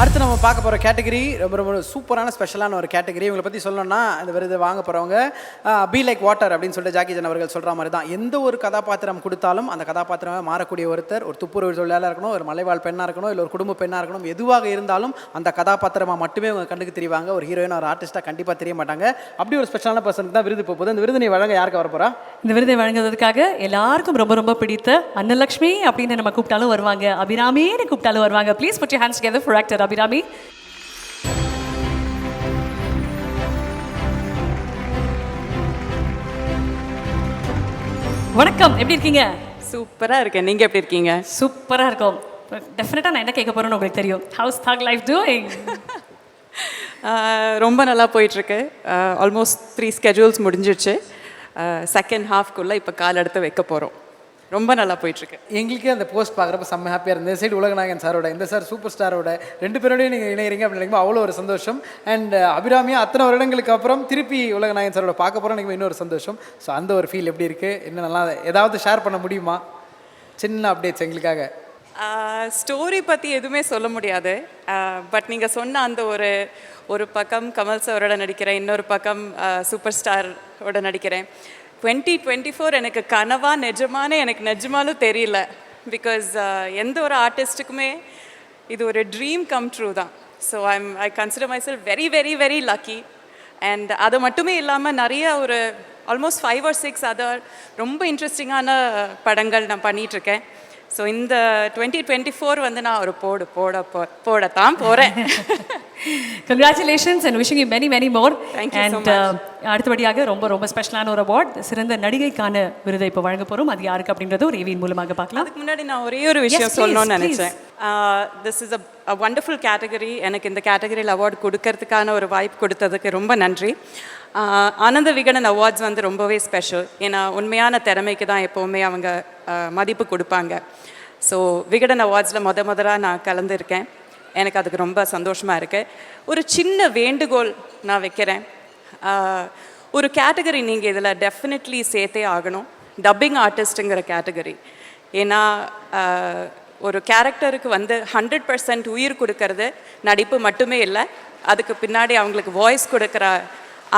அடுத்து நம்ம பார்க்க போகிற கேட்டகரி ரொம்ப ரொம்ப சூப்பரான ஸ்பெஷலான ஒரு கேட்டகரி. இவங்களை பற்றி சொல்லணும்னா இந்த விருது வாங்க போகிறவங்க பி லைக் வாட்டர் அப்படின்னு சொல்லிட்டு ஜாக்கி ஜான் அவர்கள் சொல்கிற மாதிரி தான். எந்த ஒரு கதாபாத்திரம் கொடுத்தாலும் அந்த கதாபாத்திரமாக மாறக்கூடிய ஒருத்தர், ஒரு துப்புரவு தொழிலாளர் இருக்கணும், ஒரு மலைவாழ் பெண்ணாக இருக்கணும், இல்லை ஒரு குடும்ப பெண்ணாக இருக்கணும், எதுவாக இருந்தாலும் அந்த கதாபாத்திரமாக மட்டுமே அவங்க கண்ணுக்கு தெரிவாங்க. ஒரு ஹீரோயின் ஒரு ஆர்டிஸ்ட்டாக கண்டிப்பாக தெரிய மாட்டாங்க. அப்படி ஒரு ஸ்பெஷலான பர்சனுக்கு தான் விருது போகுது. இந்த விருது நீ வழங்க யாருக்கு வரப்போறா? இந்த விருதை வழங்குவதற்காக எல்லாருக்கும் ரொம்ப ரொம்ப பிடித்த அன்னலக்ஷ்மி அப்படின்னு நம்ம கூப்பிட்டாலும் வருவாங்க, அபிராமின்னு கூப்பிட்டாலும் வருவாங்க. Please put your hands together for actor Abhirami. வணக்கம், எப்படி இருக்கீங்க? சூப்பராக இருக்கேன். நீங்கள் எப்படி இருக்கீங்க? சூப்பராக இருக்கும். டெஃபினட்டாக நான் என்ன கேட்க போகிறேன்னு உங்களுக்கு தெரியும். How's Thug Life doing? ரொம்ப நல்லா போயிட்டுருக்கு. ஆல்மோஸ்ட் 3 ஸ்கெட்யூல்ஸ் முடிஞ்சிடுச்சு. செகண்ட் ஹாஃப்குள்ளே இப்போ கால் எடுத்து வைக்க போகிறோம். ரொம்ப நல்லா போயிட்டுருக்கு. எங்களுக்கே அந்த போஸ்ட் பார்க்குறப்ப செம்ம ஹாப்பியாக இருந்தது. இந்த சைடு உலகநாயகன் சாரோட, இந்த சார் சூப்பர் ஸ்டாரோட 2 பேரோடையும் நீங்கள் இணைகிறீங்க அப்படின்னு நினைக்கும் அவ்வளோ ஒரு சந்தோஷம். அண்ட் அபிராமியா அத்தனை வருடங்களுக்கு அப்புறம் திருப்பி உலகநாயகன் சாரோட பார்க்க போகிறோம் எனக்கு இன்னொரு சந்தோஷம். ஸோ அந்த ஒரு ஃபீல் எப்படி இருக்குது, என்ன நல்லா ஏதாவது ஷேர் பண்ண முடியுமா? சின்ன அப்டேட்ஸ் எங்களுக்காக. ஸ்டோரி பற்றி எதுவுமே சொல்ல முடியாது. பட் நீங்கள் சொன்ன அந்த ஒரு பக்கம் கமல் சாரோட நடிக்கிறேன், இன்னொரு பக்கம் சூப்பர் ஸ்டாரோட நடிக்கிறேன். 2024 எனக்கு கனவா நிஜமானே எனக்கு நிஜமாலும் தெரியல. பிகாஸ் எந்த ஒரு ஆர்டிஸ்ட்டுக்குமே இது ஒரு ட்ரீம் கம் ட்ரூ தான். So I consider my self very very very lucky. And அது மட்டுமே இல்லாமல் நிறைய ஒரு ஆல்மோஸ்ட் 5 or 6 அதர் ரொம்ப இன்ட்ரெஸ்டிங்கான படங்கள் நான் பண்ணிகிட்ருக்கேன். ஸோ இந்த 2024 வந்து நான் ஒரு போடத்தான் போகிறேன். Congratulations and wishing you many many more. And அடுத்தபடியாக ரொம்ப ரொம்ப ஸ்பெஷலான ஒரு அவார்ட், சிறந்த நடிகைக்கான விருதை இப்போ வழங்க போகிறோம். அது யாருக்கு அப்படின்றது ஒரு ஏவியின் மூலமாக பார்க்கலாம். அதுக்கு முன்னாடி நான் ஒரே ஒரு விஷயம் சொல்லணும்னு நினச்சேன். This is a wonderful category. எனக்கு இந்த கேட்டகரியில் அவார்டு கொடுக்கறதுக்கான ஒரு வாய்ப்பு கொடுத்ததுக்கு ரொம்ப நன்றி. ஆனந்த விகடன் அவார்ட்ஸ் வந்து ரொம்பவே ஸ்பெஷல். ஏன்னா உண்மையான திறமைக்கு தான் எப்போவுமே அவங்க மதிப்பு கொடுப்பாங்க. ஸோ விகடன் அவார்ட்ஸில் முதலாக நான் கலந்துருக்கேன். எனக்கு அதுக்கு ரொம்ப சந்தோஷமாக இருக்குது. ஒரு சின்ன வேண்டுகோள் நான் வைக்கிறேன். ஒரு கேட்டகரி நீங்கள் இதில் டெஃபினெட்லி சேர்த்தே ஆகணும், டப்பிங் ஆர்டிஸ்ட்டுங்கிற கேட்டகரி. ஏன்னா ஒரு கேரக்டருக்கு வந்து 100% உயிர் கொடுக்கறது நடிப்பு மட்டுமே இல்லை, அதுக்கு பின்னாடி அவங்களுக்கு வாய்ஸ் கொடுக்குற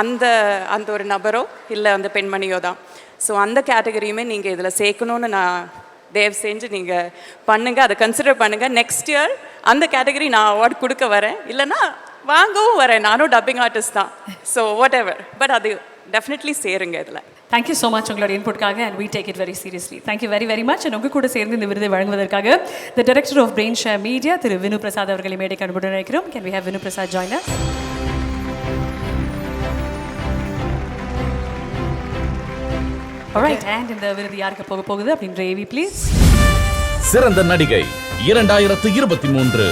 அந்த ஒரு நபரோ இல்லை அந்த பெண்மணியோ தான். ஸோ அந்த கேட்டகரியுமே நீங்கள் இதில் சேர்க்கணுன்னு நான் தயவு செஞ்சு நீங்கள் பண்ணுங்கள், அதை கன்சிடர் பண்ணுங்கள். நெக்ஸ்ட் இயர் அந்த கேட்டகரி நான் அவார்டு கொடுக்க வரேன், இல்லைன்னா வாங்கவும் வரேன். நானும் டப்பிங் ஆர்டிஸ்ட் தான். ஸோ வாட் எவர், பட் அது டெஃபினெட்லி சேருங்க இதில். தேங்க்யூ ஸோ மச் உங்களோட இன்புட்காக. And we take it very seriously. Thank you very very much. And உங்கள் கூட சேர்ந்து இந்த விருதை வழங்குவதற்காக the director of Brain Share Media திரு வினு பிரசாத் அவர்களை மேடைக்கு அனுப்பிட்டு நினைக்கிறோம். Can we have Vinu Prasad join us? Alright, and இந்த விருது யாருக்கு போக போகுது அப்படின்ற ஏவி ப்ளீஸ். சிறந்த நடிகை 2023.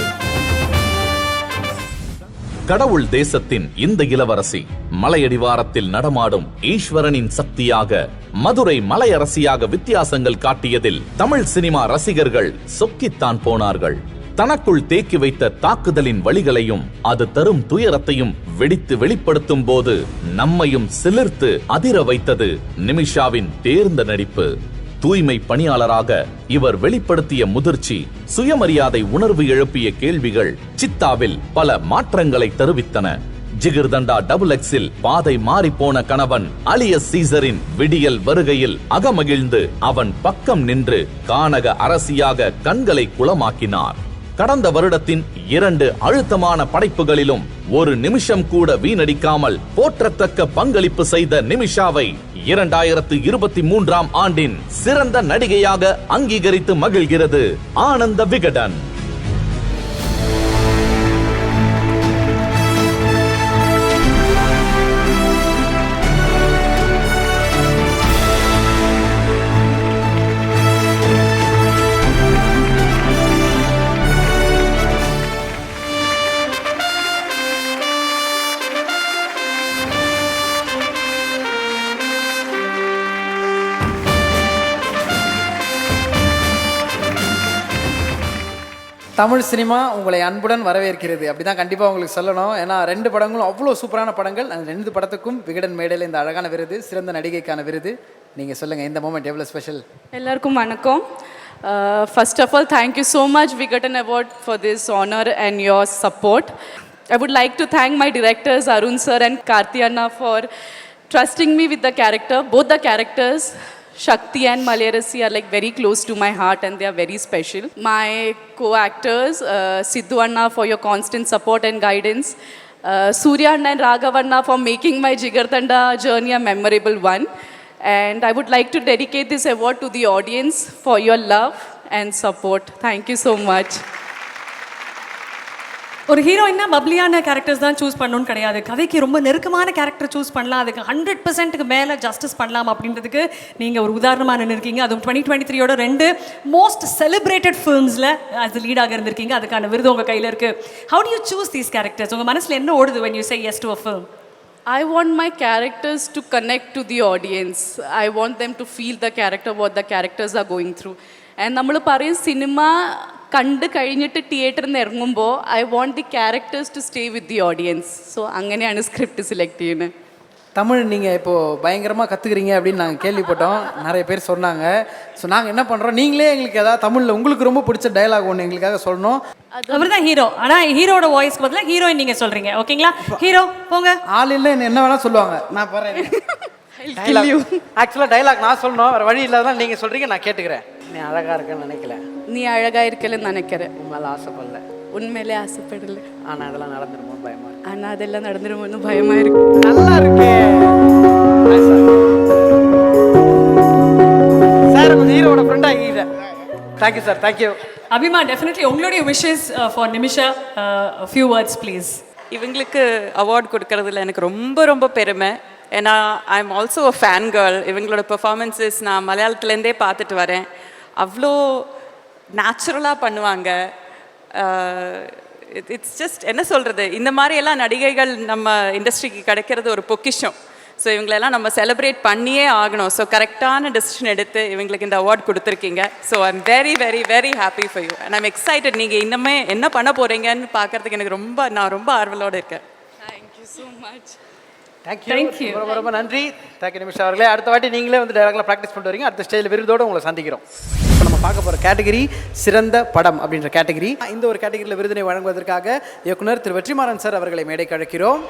கடவுள் தேசத்தின் இந்த இளவரசி மலையடிவாரத்தில் நடமாடும் ஈஸ்வரனின் சக்தியாக, மதுரை மலையரசியாக வித்தியாசங்கள் காட்டியதில் தமிழ் சினிமா ரசிகர்கள் சொக்கித்தான் போனார்கள். தனக்குள் தேக்கி வைத்த தாக்குதலின் வழிகளையும் அது தரும் துயரத்தையும் வெடித்து வெளிப்படுத்தும் போது நம்மையும் சிலிர்த்து அதிர வைத்தது நிமிஷாவின் தேர்ந்த நடிப்பு. தூய்மை பணியாளராக இவர் வெளிப்படுத்திய முதிர்ச்சி, சுயமரியாதை உணர்வு எழுப்பிய கேள்விகள் சித்தாவில் பல மாற்றங்களை தருவித்தன. ஜிகிர்தண்டா XXL பாதை மாறிப்போன கணவன் அலியஸ் சீசரின் விடியல் வருகையில் அகமகிழ்ந்து அவன் பக்கம் நின்று கானக அரசியாக கண்களை குளமாக்கினார். கடந்த வருடத்தின் 2 அழுத்தமான படைப்புகளிலும் ஒரு நிமிஷம் கூட வீணடிக்காமல் போற்றத்தக்க பங்களிப்பு செய்த நிமிஷாவை 2023ஆம் ஆண்டின் சிறந்த நடிகையாக அங்கீகரித்து மகிழ்கிறது ஆனந்த விகடன். தமிழ் சினிமா உங்களை அன்புடன் வரவேற்கிறது. அப்படி தான் கண்டிப்பாக உங்களுக்கு சொல்லணும். ஏன்னா 2 படங்களும் அவ்வளோ சூப்பரான படங்கள். அந்த 2 படத்துக்கும் விகடன் மேடையில் இந்த அழகான விருது, சிறந்த நடிகைக்கான விருது. நீங்கள் சொல்லுங்கள், இந்த மூமெண்ட் எவ்வளோ ஸ்பெஷல்? எல்லாருக்கும் வணக்கம். First of all, thank you so much, Vigaton Award, for this honor and your support. I would like to thank my directors, Arun sir and Karthi Anna, for trusting me with the character. Both the characters, Shakti and Malayarasi, are like very close to my heart and they are very special. My co-actors, Sidhu Anna, for your constant support and guidance. Surya Anna and Raghavanna for making my Jigarthanda journey a memorable one. And I would like to dedicate this award to the audience for your love and support. Thank you so much. ஒரு ஹீரோயின்னா பப்ளியான characters தான் choose பண்ணணும்னு கிடையாது. கதைக்கு ரொம்ப நெருக்கமான character choose பண்ணலாம், அதுக்கு 100%க்கு மேலே ஜஸ்டிஸ் பண்ணலாம் அப்படின்றதுக்கு நீங்கள் ஒரு உதாரணமாக நின்றுருக்கீங்க. அதுவும் 2023யோட 2 மோஸ்ட் செலிப்ரேட்டட் ஃபிலிம்ஸில் as லீடாக இருந்திருக்கீங்க. அதுக்கான விருது உங்கள் கையில் இருக்குது. How to you choose these characters? உங்கள் மனசில் என்ன ஓடுது when you say yes to a film? I want my characters to connect to the audience. I want them to feel the character, what the characters are going through. And നമ്മൾ പറയും cinema കണ്ട് കഴിഞ്ഞിട്ട് തിയേറ്ററിൽ നിന്ന് ഇറങ്ങുമ്പോൾ I want the characters to stay with the audience. So അങ്ങനെയാണ് script select ചെയ്യുന്നത്. தமிழ் நீங்கள் இப்போது பயங்கரமாக கற்றுக்குறீங்க அப்படின்னு நாங்கள் கேள்விப்பட்டோம், நிறைய பேர் சொன்னாங்க. ஸோ நாங்கள் என்ன பண்ணுறோம், நீங்களே எங்களுக்கு ஏதாவது தமிழில் உங்களுக்கு ரொம்ப பிடிச்ச டயலாக் ஒன்று எங்களுக்காக சொல்லணும். அவர் தான் ஹீரோ, ஆனால் ஹீரோட வாய்ஸ்க்கு பதிலாக ஹீரோயின் நீங்கள் சொல்கிறீங்க, ஓகேங்களா? ஹீரோ போங்க. ஆள் இல்லை என்ன வேணால் சொல்லுவாங்க, நான் பாருங்க. ஆக்சுவலாக டைலாக் நான் சொல்லணும், வேறு வழி இல்லாதான் நீங்கள் சொல்கிறீங்க, நான் கேட்டுக்கிறேன். நீ அழகாக இருக்கேன்னு நினைக்கல, நீ அழகா இருக்கலன்னு நினைக்கிறேன், உண்மையில ஆசைப்படல, உண்மையிலே ஆசைப்படல, ஆனால் அதெல்லாம் நடந்துருமோ பயமா இருக்கு. ஆனால் அதெல்லாம் நடந்துருமோன்னு பயமா இருக்கு. நல்லா இருக்கு சார், கொஞ்சம் ஹீரோட ஃப்ரெண்ட் ஆகிக்கிறேன். Thank you sir, thank you. அபிமா, டெஃபினெட்லி உங்களுடைய wishes for Nimisha, few words please. இவங்களுக்கு அவார்ட் கொடுக்கறதுல எனக்கு ரொம்ப ரொம்ப பெருமை. ஏன்னா I am also a fan girl. இவங்களோட பெர்ஃபார்மன்ஸஸ் நான் மலையாளத்துலேருந்தே பார்த்துட்டு வரேன். அவ்வளோ நேச்சுரலாக பண்ணுவாங்க. இட்ஸ் ஜஸ்ட் என்ன சொல்கிறது, இந்த மாதிரியெல்லாம் நடிகைகள் நம்ம இண்டஸ்ட்ரிக்கு கிடைக்கிறது ஒரு பொக்கிஷம். ஸோ இவங்களெல்லாம் நம்ம செலிப்ரேட் பண்ணியே ஆகணும். ஸோ கரெக்டான டெசிஷன் எடுத்து இவங்களுக்கு இந்த அவார்ட் கொடுத்துருக்கீங்க. So I am very very very happy for you and I'm excited. நீங்கள் இன்னுமே என்ன பண்ண போகிறீங்கன்னு பார்க்கறதுக்கு எனக்கு நான் ரொம்ப ஆர்வலோடு இருக்கேன். Thank you so much. தேங்க்யூ, ரொம்ப ரொம்ப நன்றி. தேங்க்யூ நிமிஷா அவர்களே. அடுத்த வாட்டி நீங்களே வந்து டைரக்டாக ப்ராக்டிஸ் பண்ணிட்டு வரீங்க. அடுத்த ஸ்டேஜில் விருதோடு உங்களை சந்திக்கிறோம். இப்போ நம்ம பார்க்க போகிற கேட்டகரி சிறந்த படம் அப்படின்ற கேட்டகரி. இந்த ஒரு கேட்டகரியில் விருதினை வழங்குவதற்காக இயக்குனர் திரு வெற்றிமாறன் சார் அவர்களை மேடைக்கு அழைக்கிறோம்.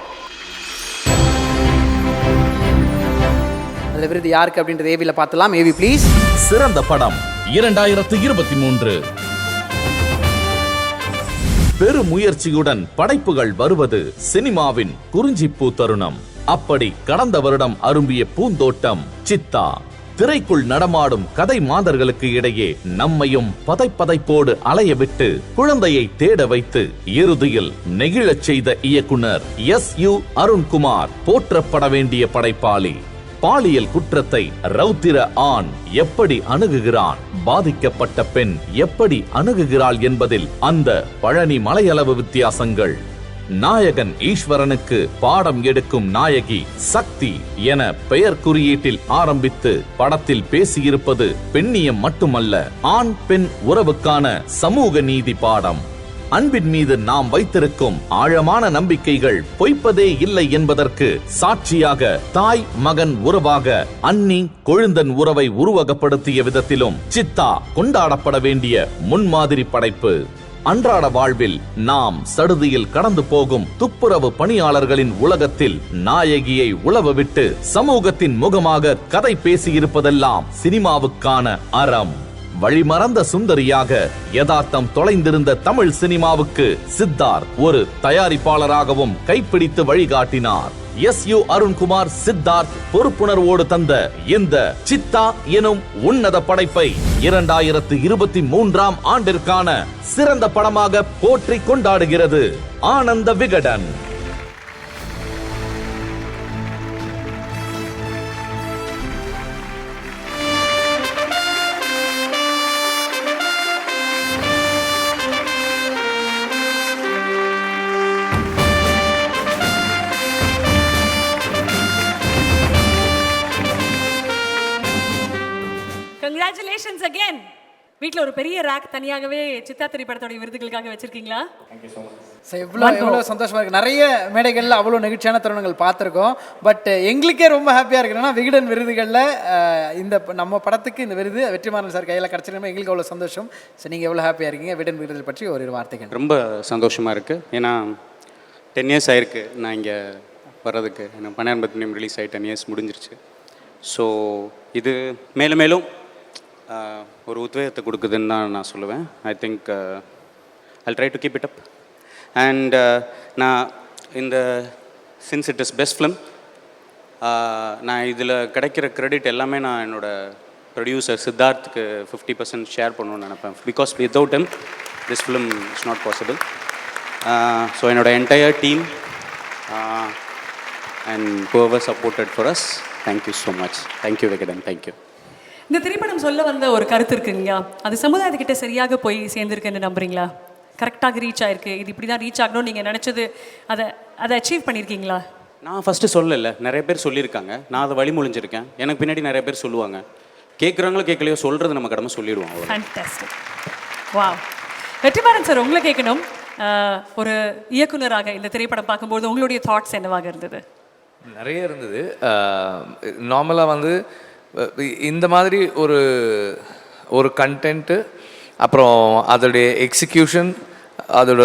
அதில் விருது யாருக்கு அப்படின்றது ஏவியில் பார்த்துலாம். AV please. சிறந்த படம் 2023. பெருமுயற்சியுடன் படைப்புகள் வருவது சினிமாவின் குறிஞ்சிப்பூ தருணம். அப்படி கடந்த வருடம் அரும்பிய பூந்தோட்டம் சித்தா. திரைக்குள் நடமாடும் கதை மாந்தர்களுக்கு இடையே நம்மையும் பதைப்பதைப்போடு அலைய விட்டு குழந்தையை தேட வைத்து இறுதியில் நெகிழச் செய்த இயக்குனர் SU அருண்குமார் போற்றப்பட வேண்டிய படைப்பாளி. பாலியல் குற்றத்தை ரௌத்திர ஆண் எப்படி அணுகுகிறான், பாதிக்கப்பட்ட பெண் எப்படி அணுகுகிறாள் என்பதில் அந்த பழனி மலையளவு வித்தியாசங்கள். நாயகன் ஈஸ்வரனுக்கு பாடம் எடுக்கும் நாயகி சக்தி என பெயர் குறியீட்டில் ஆரம்பித்து படத்தில் பேசியிருப்பது பெண்ணியம் மட்டுமல்ல, ஆண் பெண் உறவுக்கான சமூக நீதி பாடம். அன்பின் மீது நாம் வைத்திருக்கும் ஆழமான நம்பிக்கைகள் பொய்ப்பதே இல்லை என்பதற்கு சாட்சியாக தாய் மகன் உறவாக அன்னி கொழுந்தன் உறவை உருவகப்படுத்திய விதத்திலும் சித்தா கொண்டாடப்பட வேண்டிய முன்மாதிரி படைப்பு. அன்றாட வாழ்வில் நாம் சடுதியில் கடந்து போகும் துப்புரவு பணியாளர்களின் உலகத்தில் நாயகியை உழவ விட்டு சமூகத்தின் முகமாக கதை பேசியிருப்பதெல்லாம் சினிமாவுக்கான அறம். வழிமறந்த சுந்தரியாக யதார்த்தம் தொலைந்திருந்த தமிழ் சினிமாவுக்கு சித்தார்த் ஒரு தயாரிப்பாளராகவும் கைப்பிடித்து வழிகாட்டினார். SU அருண்குமார் சித்தார்த் பொறுப்புணர்வோடு தந்த இந்த சித்தா எனும் உன்னத படைப்பை 2023ஆம் ஆண்டிற்கான சிறந்த படமாக போற்றி கொண்டாடுகிறது ஆனந்த விகடன். Congratulations again. வீட்டில் ஒரு பெரிய ரேக் தனியாகவே சித்தா திரைப்படத்தோடைய விருதுகளுக்காக வச்சிருக்கீங்களா? ஸோ எவ்வளோ சந்தோஷமாக இருக்குது. நிறைய மேடைகளில் அவ்வளோ நெகிழ்ச்சியான தருணங்கள் பார்த்துருக்கோம். பட் எங்களுக்கே ரொம்ப ஹாப்பியாக இருக்குன்னா விகடன் விருதுகளில் இந்த நம்ம படத்துக்கு இந்த விருது வெற்றிமாறன் சார் கையில் கிடச்சிருக்கோம். எங்களுக்கு அவ்வளோ சந்தோஷம். ஸோ நீங்கள் எவ்வளோ ஹாப்பியாக இருக்கீங்க? விகடன் விருது பற்றி ஒரு வார்த்தைகள். ரொம்ப சந்தோஷமாக இருக்குது. ஏன்னா 10 இயர்ஸ் ஆயிருக்கு நான் இங்கே வர்றதுக்கு. எனக்கு 12 ரிலீஸ் ஆகி 10 இயர்ஸ் முடிஞ்சிருச்சு. ஸோ இது மேலும் மேலும் ஒரு உத்வேகத்தை கொடுக்குதுன்னு தான் நான் சொல்லுவேன். I think Jal try to keep it up. And நான் இந்த since it is best film, நான் இதில் கிடைக்கிற க்ரெடிட் எல்லாமே நான் என்னோடய ப்ரொடியூசர் சித்தார்த்துக்கு 50% ஷேர் பண்ணணும்னு நினைப்பேன். Because without him this film is not possible. So என்னோடய entire team and whoever supported for us, thank you so much. Thank you Vikatan, thank you. இந்த திரைப்படம் சொல்ல வந்த ஒரு கருத்து இருக்குங்கய்யா, அது சமுதாயத்துக்கிட்ட சரியாக போய் சேர்ந்துருக்குன்னு நம்புறீங்களா? கரெக்டாக ரீச் ஆயிருக்கு, இது இப்படி தான் ரீச் ஆகணும்னு நீங்கள் நினச்சது அதை அச்சீவ் பண்ணியிருக்கீங்களா? நான் ஃபஸ்ட்டு சொல்லலை, நிறைய பேர் சொல்லியிருக்காங்க. நான் அதை வழிமொழிஞ்சிருக்கேன். எனக்கு பின்னாடி நிறைய பேர் சொல்லுவாங்க. கேட்குறாங்களோ கேட்கலையோ சொல்கிறது நம்ம கடமை சொல்லிடுவோம். ஃபேன்டாஸ்டிக். வாவ். வெற்றிமாறன் சார், உங்களை கேட்கணும். ஒரு இயக்குனராக இந்த திரைப்படம் பார்க்கும்போது உங்களுடைய தாட்ஸ் என்னவாக இருந்தது? நிறைய இருந்தது. நார்மலாக வந்து இந்த மாதிரி ஒரு கண்டென்ட்டு, அப்புறம் அதோடைய எக்ஸிக்யூஷன், அதோட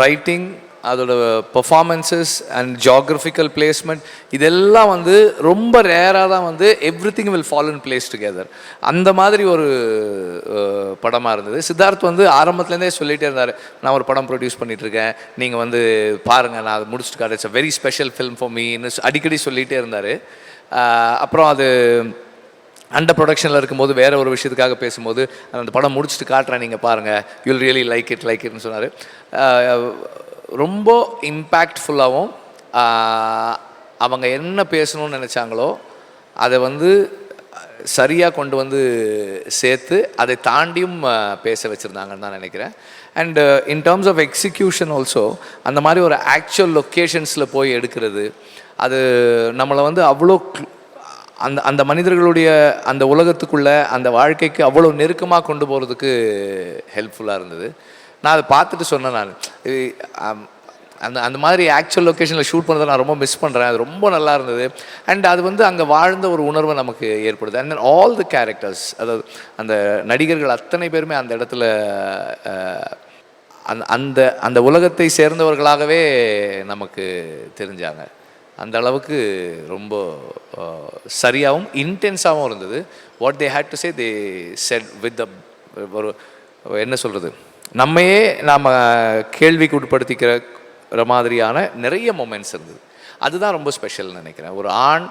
ரைட்டிங், அதோட பர்ஃபார்மன்ஸஸ் அண்ட் ஜியாகிரபிக்கல் பிளேஸ்மெண்ட், இதெல்லாம் வந்து ரொம்ப ரேராக தான் வந்து every thing will follow in place together. அந்த மாதிரி ஒரு படமாக இருந்தது. சித்தார்த் வந்து ஆரம்பத்துலேருந்தே சொல்லிகிட்டே இருந்தார், நான் ஒரு படம் ப்ரொடியூஸ் பண்ணிகிட்ருக்கேன், நீங்கள் வந்து பாருங்கள், நான் அதை முடிச்சுட்டு காட்டு, it's a very special film for மீன்னு அடிக்கடி சொல்லிகிட்டே இருந்தார். அப்புறம் அது அண்டர் ப்ரொடக்ஷனில் இருக்கும்போது வேறு ஒரு விஷயத்துக்காக பேசும்போது, அந்த படம் முடிச்சுட்டு காட்டுறேன், நீங்கள் பாருங்கள், யூல் ரியலி லைக் இட்னு சொன்னார். ரொம்ப இம்பேக்ட்ஃபுல்லாகவும் அவங்க என்ன பேசணும்னு நினச்சாங்களோ அதை வந்து சரியாக கொண்டு வந்து சேர்த்து அதை தாண்டியும் பேச வச்சுருந்தாங்கன்னு தான் நினைக்கிறேன். And in terms of execution also, அந்த மாதிரி ஒரு ஆக்சுவல் லொக்கேஷன்ஸில் போய் எடுக்கிறது, அது நம்மளை வந்து அவ்வளோ அந்த மனிதர்களுடைய அந்த உலகத்துக்குள்ளே, அந்த வாழ்க்கைக்கு அவ்வளோ நெருக்கமாக கொண்டு போகிறதுக்கு ஹெல்ப்ஃபுல்லாக இருந்தது. நான் அதை பார்த்துட்டு சொன்னேன், நான் அந்த மாதிரி ஆக்சுவல் லொக்கேஷனில் ஷூட் பண்ணுறதை நான் ரொம்ப மிஸ் பண்ணுறேன். அது ரொம்ப நல்லா இருந்தது. அண்ட் அது வந்து அங்கே வாழ்ந்த ஒரு உணர்வை நமக்கு ஏற்படுது. And then all the characters, அதாவது அந்த நடிகர்கள் அத்தனை பேருமே அந்த இடத்துல அந்த அந்த உலகத்தை சேர்ந்தவர்களாகவே நமக்கு தெரிஞ்சாங்க. அந்த அளவுக்கு ரொம்ப சரியாகவும் இன்டென்ஸாகவும் இருந்தது. What they had to say they said with the ஒரு என்ன சொல்கிறது, நம்மையே நாம் கேள்விக்கு உட்படுத்திக்கிற மாதிரியான நிறைய மொமெண்ட்ஸ் இருந்தது. அதுதான் ரொம்ப ஸ்பெஷல்னு நினைக்கிறேன். ஒரு ஆண்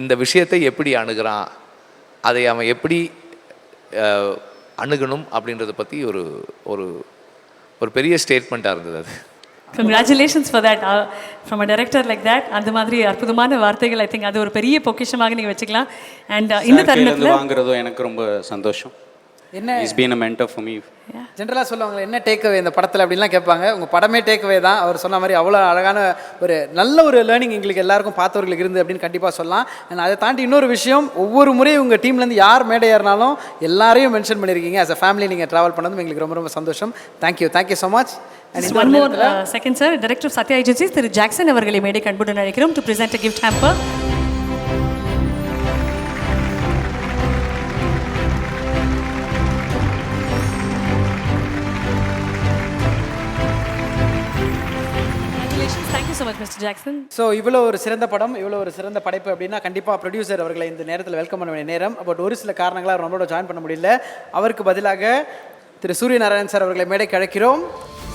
இந்த விஷயத்தை எப்படி அணுகிறான், அதை அவன் எப்படி அணுகணும் அப்படின்றத பற்றி ஒரு ஒரு பெரிய ஸ்டேட்மெண்ட்டாக இருந்தது அது. Congratulations for that. From a director like that, அந்த மாதிரி அற்புதமான வார்த்தைகள், ஐ திங்க் அது ஒரு பெரிய பொக்கிஷமாக நீங்கள் வச்சுக்கலாம். அண்ட் இந்த தருணத்தில் வாங்குறதும் எனக்கு ரொம்ப சந்தோஷம். என்ன is been a mentor for me. ஜென்ரலாக சொல்லுவாங்க என்ன டேக்அவே இந்த படத்தில் அப்படின்லாம் கேட்பாங்க. உங்கள் படமே டேக்அவே தான். அவர் சொன்ன மாதிரி அவ்வளோ அழகான ஒரு நல்ல ஒரு லேர்னிங் எங்களுக்கு எல்லாருக்கும் பார்த்தவர்களுக்கு இருந்து அப்படின்னு கண்டிப்பாக சொல்லலாம். அண்ட் அதை தாண்டி இன்னொரு விஷயம், ஒவ்வொரு முறையும் உங்கள் டீம்லேருந்து யார் மேடை ஏறினாலும் எல்லாரையும் மென்ஷன் பண்ணியிருக்கீங்க. ஆஸ் அ ஃபேமிலி நீங்கள் ட்ராவல் பண்ணதும் எங்களுக்கு ரொம்ப ரொம்ப சந்தோஷம். Thank you so much. One more second sir, director of Sathya agencies திரு ஜாக்சன் அவர்களை மேடை கண்புடன் அழைக்கிறோம் to present a gift hamper. So இவ்வளோ ஒரு சிறந்த படம், இவ்வளோ ஒரு சிறந்த படைப்பு அப்படின்னா கண்டிப்பாக ப்ரொடியூசர் அவர்களை இந்த நேரத்தில் வெல்கம் பண்ண வேண்டிய நேரம். பட் ஒரு சில காரணங்களாக நம்மளோட ஜாயின் பண்ண முடியல. அவருக்கு பதிலாக திரு சூரியநாராயணன் சார் அவர்களை மேடைக்கு அழைக்கிறோம்.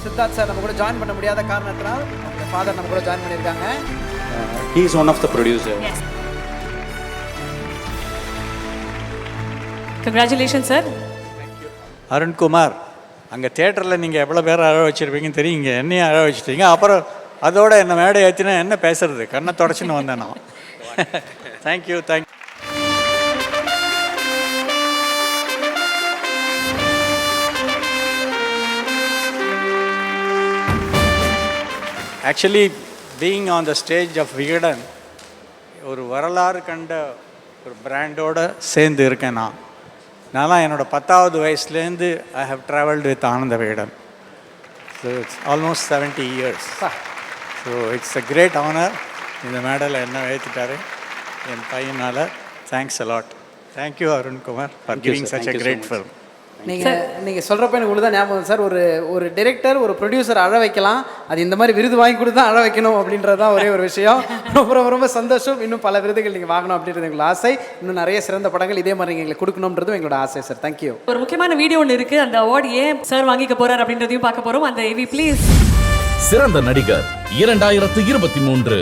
சித்தார்த் சார் நம்ம கூட ஜாயின் பண்ண முடியாத காரணத்தினால் அவங்க ஃபாதர் நம்ம கூட ஜாயின் பண்ணியிருக்காங்க. He is one of the producers. Yes. Congratulations sir. Arunkumar, அங்கே தேட்டரில் நீங்கள் எவ்வளோ பேர் அழ வச்சுருப்பீங்கன்னு தெரியும், இங்கே என்னையும் அழ வச்சுட்டீங்க. அப்புறம் அதோட என்ன மேடை ஏற்றினா என்ன பேசுறது, கண்ணை தொடச்சின்னு வந்தேன் நான். Thank you. Actually being on the stage of Vikatan, ஒரு வரலாறு கண்ட ஒரு பிராண்டோடு சேர்ந்து இருக்கேன் நான். நான்லாம் என்னோட 10வது வயசுலேருந்து I have travelled with Ananda Vikatan. So it's almost 70 years. So it's a great honour. இந்த மேடலை என்ன ஏற்றிட்டாரு என் பையனால். Thanks a lot. Thank you Arunkumar for giving such a great film. நீங்கள் சொல்கிறப்ப எனக்கு ஒன்று தான் ஞாபகம் சார். ஒரு டைரக்டர் ஒரு ப்ரொடியூசர் அழ வைக்கலாம், அது இந்த மாதிரி விருது வாங்கி கொடுத்து தான் அழ வைக்கணும் அப்படின்றது தான் ஒரே ஒரு விஷயம். ரொம்ப ரொம்ப ரொம்ப சந்தோஷம். இன்னும் பல விருதுகள் நீங்கள் வாங்கணும் அப்படின்றது எங்களோட ஆசை. இன்னும் நிறைய சிறந்த படங்கள் இதே மாதிரி நீங்கள் எங்களுக்கு கொடுக்கணுன்றதும் எங்களோட ஆசை சார். தேங்க்யூ. ஒரு முக்கியமான வீடியோ ஒன்று இருக்கு, அந்த அவார்டு ஏன் சார் வாங்கிக்க போறார் அப்படின்றதையும் பார்க்க போறோம். அந்த ஏவி ப்ளீஸ். சிறந்த நடிகர் 2023.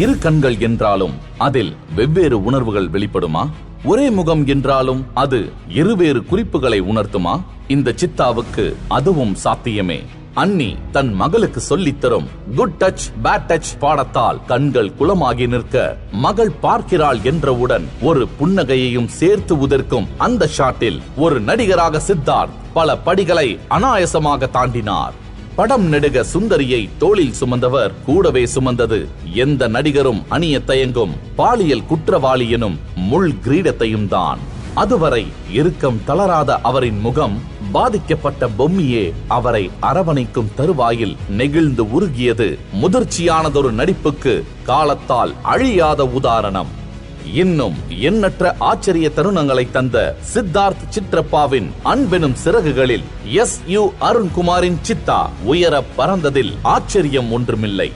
இரு கண்கள் என்றாலும் அதில் வெவ்வேறு உணர்வுகள் வெளிப்படுமா? ஒரே முகம் என்றாலும் அது இருவேறு குறிப்புகளை உணர்த்துமா? இந்த சித்தாவுக்கு அதுவும் சாத்தியமே. அன்னி தன் மகளுக்கு சொல்லித்தரும் குட் டச் பேட் டச் பாடத்தால் கண்கள் குளமாகி நிற்க மகள் பார்க்கிறாள் என்றவுடன் ஒரு புன்னகையையும் சேர்த்து உதிர்க்கும் அந்த ஷாட்டில் ஒரு நடிகராக சித்தார்த் பல படிகளை அனாயசமாக தாண்டினார். படம் நெடுக சுந்தரியை தோளில் சுமந்தவர் கூடவே சுமந்தது எந்த நடிகரும் அணிய தயங்கும் பாலியல் குற்றவாளி எனும் முள் கிரீடத்தையும் தான். அதுவரை இறுக்கம் தளராத அவரின் முகம் பாதிக்கப்பட்ட பொம்மியே அவரை அரவணைக்கும் தருவாயில் நெகிழ்ந்து உருகியது முதிர்ச்சியானதொரு நடிப்புக்கு காலத்தால் அழியாத உதாரணம். இன்னும் எண்ணற்ற ஆச்சரிய தருணங்களை தந்த சித்தார்த் சித்ரப்பாவின் அன்பெனும் சிறகுகளில் SU அருண்குமாரின் சித்தா உயர பறந்ததில் ஆச்சரியம் ஒன்றுமில்லை.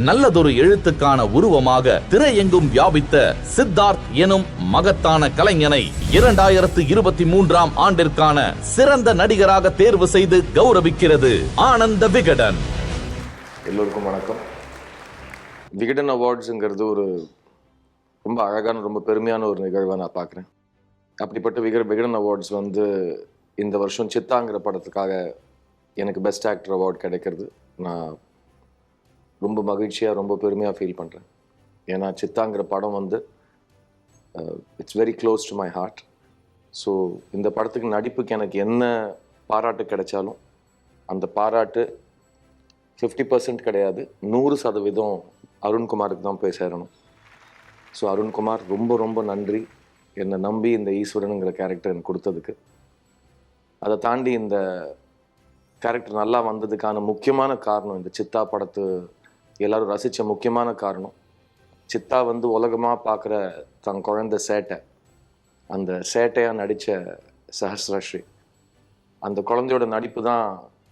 நல்லதொரு எழுத்துக்கான உருவமாக திரையெங்கும் வியாபித்த சித்தார்த் எனும் மகத்தான கலைஞனை 2023 ஆண்டிற்கான சிறந்த நடிகராக தேர்வு செய்து கௌரவிக்கிறது ஆனந்த விகடன். எல்லோருக்கும் வணக்கம். விகடன் அவார்ட்ஸுங்கிறது ஒரு ரொம்ப அழகான ரொம்ப பெருமையான ஒரு நிகழ்வை நான் பார்க்குறேன். அப்படிப்பட்ட விகடன் அவார்ட்ஸ் இந்த வருஷம் சித்தாங்கிற படத்துக்காக எனக்கு பெஸ்ட் ஆக்டர் அவார்ட் கிடைக்கிறது நான் ரொம்ப மகிழ்ச்சியாக ரொம்ப பெருமையாக ஃபீல் பண்ணுறேன். ஏன்னா சித்தாங்கிற படம் it's very close to my heart. So இந்த படத்துக்கு நடிப்புக்கு எனக்கு என்ன பாராட்டு கிடைச்சாலும் அந்த பாராட்டு 50% கிடையாது, 100% அருண்குமாருக்கு தான் போய் சேரணும். ஸோ அருண்குமார் ரொம்ப ரொம்ப நன்றி என்னை நம்பி இந்த ஈஸ்வரனுங்கிற கேரக்டர் எனக்கு கொடுத்ததுக்கு. அதை தாண்டி இந்த கேரக்டர் நல்லா வந்ததுக்கான முக்கியமான காரணம் இந்த சித்தா படத்து எல்லாரும் ரசித்த முக்கியமான காரணம் சித்தா உலகமாக பார்க்குற தன் குழந்தை சேட்டை, அந்த சேட்டையாக நடித்த சஹஸ்ரஸ்ரீ, அந்த குழந்தையோட நடிப்பு தான்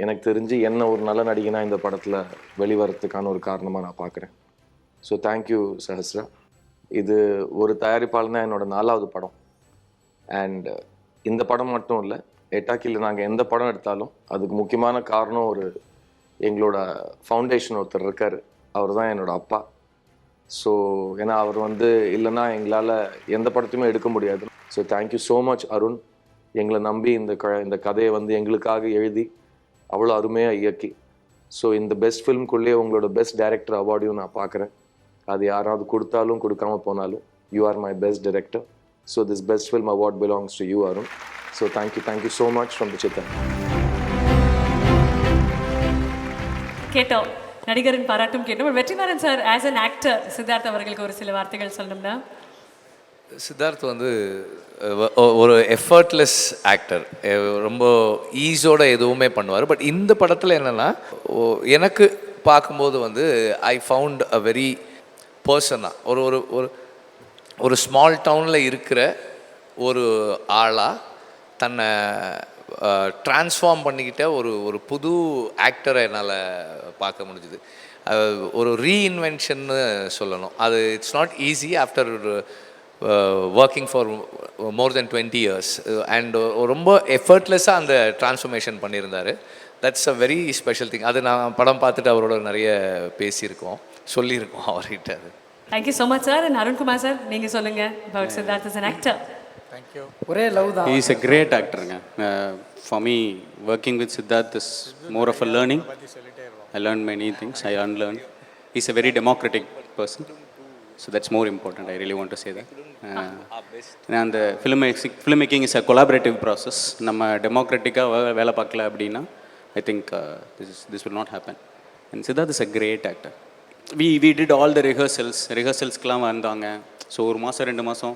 எனக்கு தெரிஞ்சு என்ன ஒரு நல்ல நடிகனாக இந்த படத்தில் வெளிவரத்துக்கான ஒரு காரணமாக நான் பார்க்குறேன். So thank you Sahasra. இது ஒரு தயாரிப்பாளர்னா என்னோட 4வது படம். அண்ட் இந்த படம் மட்டும் இல்லை, எட்டாக்கியில் நாங்கள் எந்த படம் எடுத்தாலும் அதுக்கு முக்கியமான காரணம் எங்களோட ஃபவுண்டேஷன் ஒருத்தர் இருக்கார், அவர் தான் என்னோட அப்பா. ஸோ ஏன்னா அவர் இல்லைன்னா எங்களால் எந்த படத்தையுமே எடுக்க முடியாது. So thank you so much Arun, எங்களை நம்பி இந்த கதையை எங்களுக்காக எழுதி அவ்வளோ அருமையாக இயக்கி. ஸோ இந்த பெஸ்ட் ஃபிலிம்குள்ளேயே உங்களோட பெஸ்ட் டைரக்டர் அவார்டையும் நான் பார்க்குறேன். அது யாராவது கொடுத்தாலும் கொடுக்காம போனாலும் you are my best director. So this best film award belongs to you Arun. So thank you so much from the Siddha. கேட்டோம், நடிகரின் பாராட்டும் கேட்டோம். Vetrimaaran sir as an actor Siddharth அவர்களுக்கு ஒரு சில வார்த்தைகள் சொல்லணும்னா? சித்தார்த் ஒரு எஃபர்ட்லெஸ் ஆக்டர், ரொம்ப ஈஸோட எதுவுமே பண்ணுவார். பட் இந்த படத்தில் என்னென்னா எனக்கு பார்க்கும்போது ஐ ஃபவுண்ட் அ வெரி பர்சனாக ஒரு ஒரு ஒரு ஒரு ஸ்மால் டவுனில் இருக்கிற ஒரு ஆளாக தன்னை ட்ரான்ஸ்ஃபார்ம் பண்ணிக்கிட்ட ஒரு புது ஆக்டரை என்னால் பார்க்க முடிஞ்சுது. ஒரு ரீஇன்வென்ஷன்னு சொல்லணும். அது it's not easy after working for more then 20 years and ரொம்ப எஃபர்ட்லெஸ்ஸாக அந்த ட்ரான்ஸ்ஃபர்மேஷன் பண்ணியிருந்தார். That's a very special thing. அது நான் படம் பார்த்துட்டு அவரோட நிறைய பேசியிருக்கோம், சொல்லியிருக்கோம் அவர்கிட்ட. அது thank you so much sir. And Arunkumar sir, நீங்கள் சொல்லுங்கள் about Siddharth as an actor. Thank you. ஒரே லவ் தான். He is a great actor. For me, working with Siddharth is more of a learning. I learned many things, I unlearned. He's a very democratic person. So that's more important. I really want to say that. And the filmmaking is a collaborative process. நம்ம டெமோக்ராட்டிக்காக வேலை பார்க்கல அப்படின்னா I think this will not happen. And Siddharth is a great actor. We did all the rehearsals. Rehearsals வந்தாங்க. So 1 மாதம் 2 மாதம்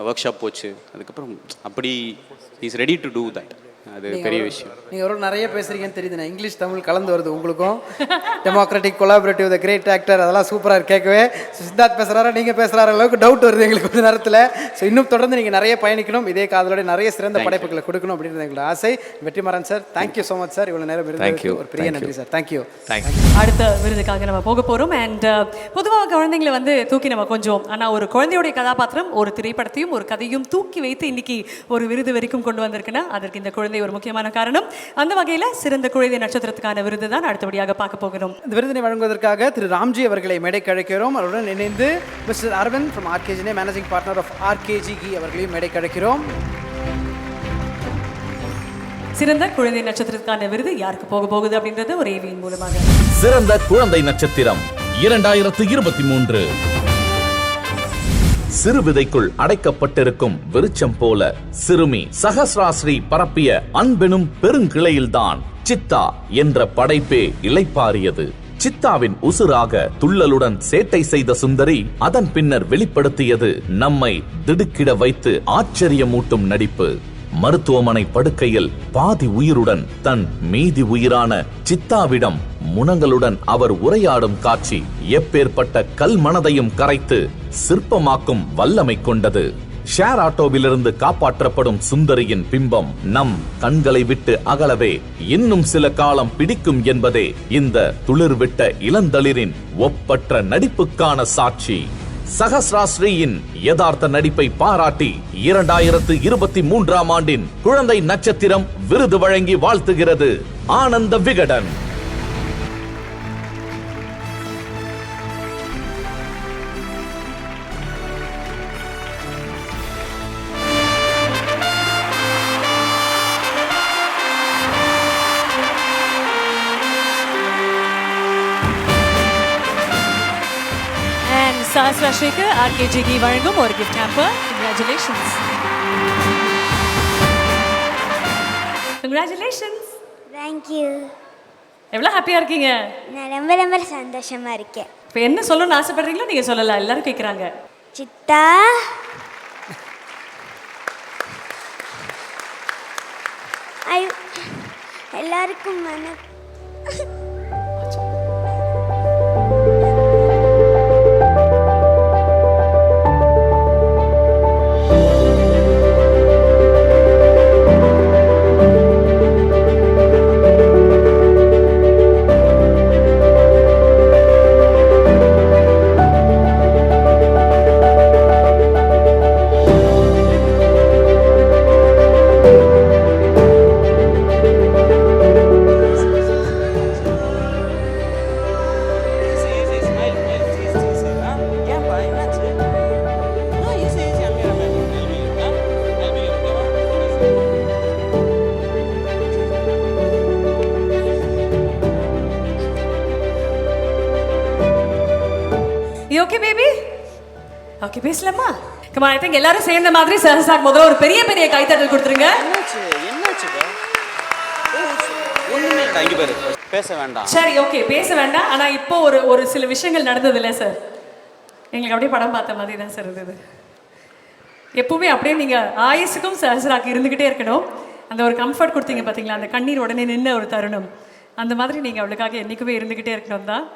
work shop போச்சு. அதுக்கப்புறம் அப்படி is ready to do that. அது பெரிய விஷயம். நீங்கள் எவ்வளோ நிறைய பேசுகிறீங்கன்னு தெரியுது. நான் இங்கிலீஷ் தமிழ் கலந்து வருது உங்களுக்கும். Democratic collaborative the great actor அதெல்லாம் சூப்பராக இருக்கு கேட்கவே. சித்தார்த் பேசுகிறாரா நீங்கள் பேசுகிற அளவுக்கு டவுட் வருது எங்களுக்கு கொஞ்சம் நேரத்தில். ஸோ இன்னும் தொடர்ந்து நீங்கள் நிறைய பயணிக்கணும், இதே காதலோட நிறைய சிறந்த படைப்புகளை கொடுக்கணும் அப்படின்றது எங்களோட ஆசை. Vetrimaaran sir, thank you so much sir. இவ்வளோ நேரம் இருந்ததுக்கு ஒரு பெரிய நன்றி சார். தேங்க்யூ. அடுத்த விருதுக்காக நம்ம போக போகிறோம். அண்ட் பொதுவாக குழந்தைங்களை வந்து தூக்கி நம்ம கொஞ்சம், ஆனால் ஒரு குழந்தையுடைய கதாபாத்திரம் ஒரு திரைப்படத்தையும் ஒரு கதையும் தூக்கி வைத்து இன்னைக்கு ஒரு விருது வரைக்கும் கொண்டு வந்திருக்குன்னா அதற்கு இந்த குழந்தை ஒரு முக்கியமான காரணம். அந்த வகையில் சிறந்த குழந்தை நட்சத்திரத்துக்கான விருது தான் அடுத்தபடியாக பார்க்க போகிறோம். இந்த விருதினை வழங்குவதற்காக திரு ராம்ஜி அவர்களை மேடைக்கு அழைக்கிறோம். அவருடன் இணைந்து mister Aravind from RKG, managing partner of RKG கி அவர்களையும் மேடைக்கு அழைக்கிறோம். சிறந்த குழந்தை நட்சத்திரத்துக்கான விருது யாருக்கு போக போகுது அப்படின்றது ஒரு ஏவியின் மூலமாக. சிறந்த குழந்தை நட்சத்திரம் 2023. சிறு விதைக்குள் அடைக்கப்பட்டிருக்கும் விருட்சம் போல சிறுமி சஹஸ்ராஸ்ரீ பரப்பிய அன்பெனும் பெருங்கிளையில்தான் சித்தா என்ற படைப்பே இளைப்பாறியது. சித்தாவின் உசுராக துள்ளலுடன் சேட்டை செய்த சுந்தரி அதன் பின்னர் வெளிப்படுத்தியது நம்மை திடுக்கிட வைத்து ஆச்சரியமூட்டும் நடிப்பு. மருத்துவமனை படுக்கையில் பாதி உயிருடன் தன் மீதி உயிரான சித்தாவிடம் முனங்களுடன் அவர் உரையாடும் காட்சி எப்பேற்பட்ட கல் மனதையும் கரைத்து சிற்பமாக்கும் வல்லமை கொண்டது. ஷேர் ஆட்டோவிலிருந்து காப்பாற்றப்படும் சுந்தரியின் பிம்பம் நம் கண்களை விட்டு அகலவே இன்னும் சில காலம் பிடிக்கும் என்பதே இந்த துளிர்விட்ட இளந்தளிரின் ஒப்பற்ற நடிப்புக்கான சாட்சி. சஹஸ்ராஸ்ரீயின் யதார்த்த நடிப்பை பாராட்டி 2023ஆம் ஆண்டின் குழந்தை நட்சத்திரம் விருது வழங்கி வாழ்த்துகிறது ஆனந்த விகடன். சஹஸ்ராஸ்ரீக்கு ஆர்கேஜி கி வழங்கும் ஒரு gift hamper. Congratulations. Congratulations. Thank you. எவ்வளோ ஹாப்பியாக இருக்கீங்க? நான் ரொம்ப ரொம்ப சந்தோஷமாக இருக்கேன். இப்போ என்ன சொல்லணும்னு ஆசைப்படுறீங்களோ நீங்கள் சொல்லலாம், எல்லாரும் கேட்குறாங்க. சித்தா, எல்லாருக்கும் ஓகே பேபி, ஓகே பேசலாமா? கமா, ஐ திங்க் எல்லாரும் சேர்ந்த மாதிரி சஹஸ்ராக்கு முதல்ல ஒரு பெரிய பெரிய கைத்தட்டல் கொடுத்துருங்க. பேச வேண்டாம். சரி, ஓகே பேச வேண்டாம். ஆனால் இப்போ ஒரு சில விஷயங்கள் நடந்தது இல்லை சார், எங்களுக்கு அப்படியே படம் பார்த்த மாதிரி தான் சார் இருந்தது. எப்பவுமே அப்படியே நீங்கள் ஆயுசுக்கும் சஹஸ்ராக்கு இருந்துக்கிட்டே இருக்கணும். அந்த ஒரு கம்ஃபர்ட் கொடுத்தீங்க பார்த்தீங்களா, அந்த கண்ணீர் உடனே நின்ன ஒரு தருணம், அந்த மாதிரி நீங்கள் அவளுக்காக என்றைக்குமே இருந்துக்கிட்டே இருக்கணும் தான்.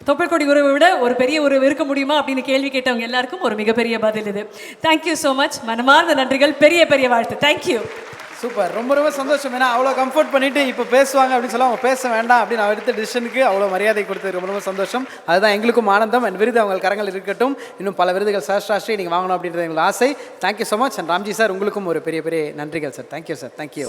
தொப்புள் கொடி உறவை விட ஒரு பெரிய உறவு இருக்க முடியுமா அப்படின்னு கேள்வி கேட்டவங்க எல்லாருக்கும் ஒரு மிகப்பெரிய பதில் இது. Thank you so much. மனமார்ந்த நன்றிகள், பெரிய பெரிய வாழ்த்து. தேங்க்யூ. சூப்பர், ரொம்ப ரொம்ப சந்தோஷம். ஏன்னா அவ்வளோ கம்ஃபர்ட் பண்ணிட்டு இப்போ பேசுவாங்க அப்படின்னு சொல்ல அவங்க பேச வேண்டாம் அப்படின்னு நான் எடுத்த டிசிஷனுக்கு அவ்வளோ மரியாதை கொடுத்தது ரொம்ப ரொம்ப சந்தோஷம். அதுதான் எங்களுக்கும் ஆனந்தம். என் விருது அவங்க கரங்கள் இருக்கட்டும். இன்னும் பல விருதுகள் சஹஸ்ராஸ்ரீ நீங்கள் வாங்கணும் அப்படின்றது எங்களுக்கு ஆசை. Thank you so much. And Ramji sir, உங்களுக்கும் ஒரு பெரிய பெரிய நன்றிகள் சார். Thank you sir. தேங்க்யூ.